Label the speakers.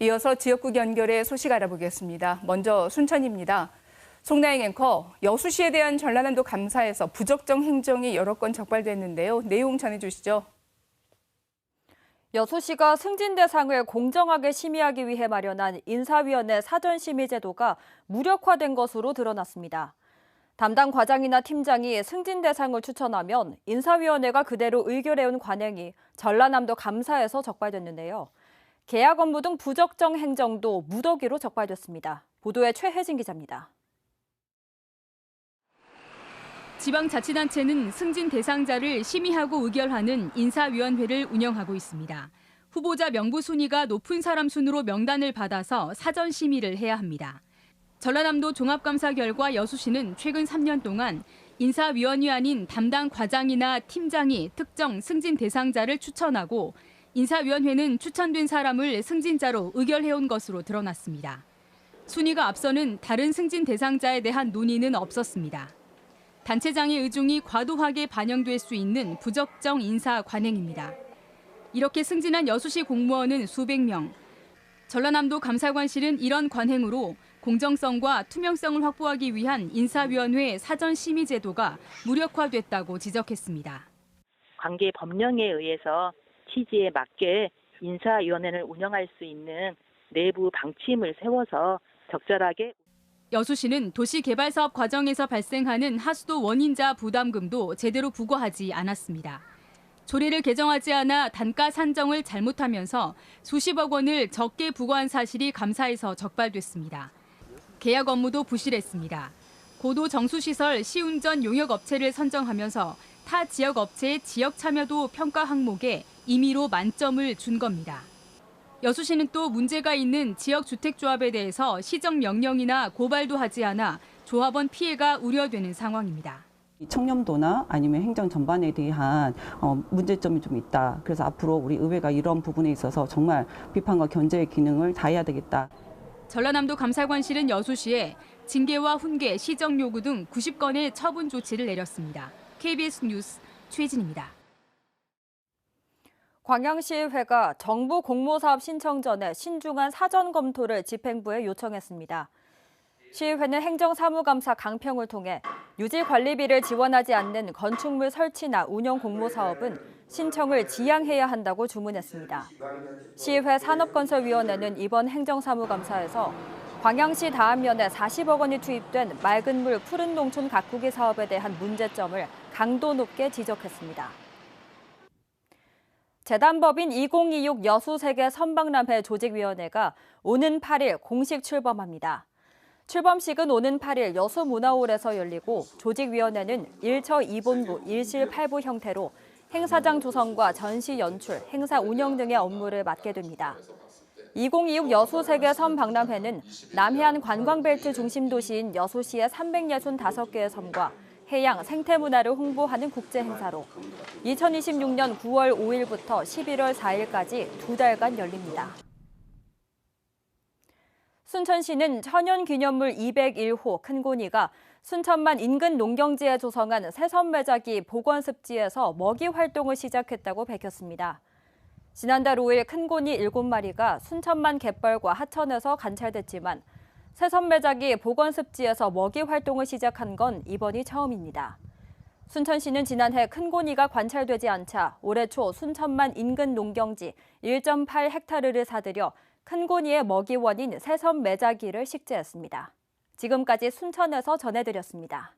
Speaker 1: 이어서 지역국 연결해 소식 알아보겠습니다. 먼저 순천입니다. 송나영 앵커, 여수시에 대한 전라남도 감사에서 부적정 행정이 여러 건 적발됐는데요. 내용 전해주시죠.
Speaker 2: 여수시가 승진 대상을 공정하게 심의하기 위해 마련한 인사위원회 사전심의제도가 무력화된 것으로 드러났습니다. 담당 과장이나 팀장이 승진 대상을 추천하면 인사위원회가 그대로 의결해온 관행이 전라남도 감사에서 적발됐는데요. 계약 업무 등 부적정 행정도 무더기로 적발됐습니다. 보도에 최혜진 기자입니다.
Speaker 3: 지방자치단체는 승진 대상자를 심의하고 의결하는 인사위원회를 운영하고 있습니다. 후보자 명부 순위가 높은 사람 순으로 명단을 받아서 사전 심의를 해야 합니다. 전라남도 종합감사 결과 여수시는 최근 3년 동안 인사위원이 아닌 담당 과장이나 팀장이 특정 승진 대상자를 추천하고 인사위원회는 추천된 사람을 승진자로 의결해온 것으로 드러났습니다. 순위가 앞서는 다른 승진 대상자에 대한 논의는 없었습니다. 단체장의 의중이 과도하게 반영될 수 있는 부적정 인사 관행입니다. 이렇게 승진한 여수시 공무원은 수백 명. 전라남도 감사관실은 이런 관행으로 공정성과 투명성을 확보하기 위한 인사위원회 사전심의제도가 무력화됐다고 지적했습니다.
Speaker 4: 관계 법령에 의해서 취지에 맞게 인사위원회를 운영할 수 있는 내부 방침을 세워서 적절하게
Speaker 3: 여수시는 도시개발사업 과정에서 발생하는 하수도 원인자 부담금도 제대로 부과하지 않았습니다. 조례를 개정하지 않아 단가 산정을 잘못하면서 수십억 원을 적게 부과한 사실이 감사에서 적발됐습니다. 계약 업무도 부실했습니다. 고도 정수시설 시운전 용역업체를 선정하면서 타 지역 업체의 지역 참여도 평가 항목에 임의로 만점을 준 겁니다. 여수시는 또 문제가 있는 지역주택조합에 대해서 시정명령이나 고발도 하지 않아 조합원 피해가 우려되는 상황입니다.
Speaker 5: 청렴도나 아니면 행정 전반에 대한 문제점이 좀 있다. 그래서 앞으로 우리 의회가 이런 부분에 있어서 정말 비판과 견제의 기능을 다해야 되겠다.
Speaker 3: 전라남도 감사관실은 여수시에 징계와 훈계, 시정 요구 등 90건의 처분 조치를 내렸습니다. KBS 뉴스 최진입니다.
Speaker 2: 광양시의회가 정부 공모사업 신청 전에 신중한 사전 검토를 집행부에 요청했습니다. 시의회는 행정사무감사 강평을 통해 유지관리비를 지원하지 않는 건축물 설치나 운영 공모사업은 신청을 지양해야 한다고 주문했습니다. 시의회 산업건설위원회는 이번 행정사무감사에서 광양시 다안면에 40억 원이 투입된 맑은 물 푸른 농촌 가꾸기 사업에 대한 문제점을 강도 높게 지적했습니다. 재단법인 2026 여수세계 선박람회 조직위원회가 오는 8일 공식 출범합니다. 출범식은 오는 8일 여수문화홀에서 열리고 조직위원회는 1처 2본부 1실 8부 형태로 행사장 조성과 전시 연출, 행사 운영 등의 업무를 맡게 됩니다. 2026 여수세계 선박람회는 남해안 관광벨트 중심 도시인 여수시의 365개의 섬과 해양 생태문화를 홍보하는 국제행사로 2026년 9월 5일부터 11월 4일까지 2달간 열립니다. 순천시는 천연기념물 201호 큰고니가 순천만 인근 농경지에 조성한 새섬매자기 복원습지에서 먹이 활동을 시작했다고 밝혔습니다. 지난달 5일 큰고니 7마리가 순천만 갯벌과 하천에서 관찰됐지만 새섬매자기 복원습지에서 먹이 활동을 시작한 건 이번이 처음입니다. 순천시는 지난해 큰고니가 관찰되지 않자 올해 초 순천만 인근 농경지 1.8헥타르를 사들여 큰고니의 먹이원인 새섬매자기를 식재했습니다. 지금까지 순천에서 전해드렸습니다.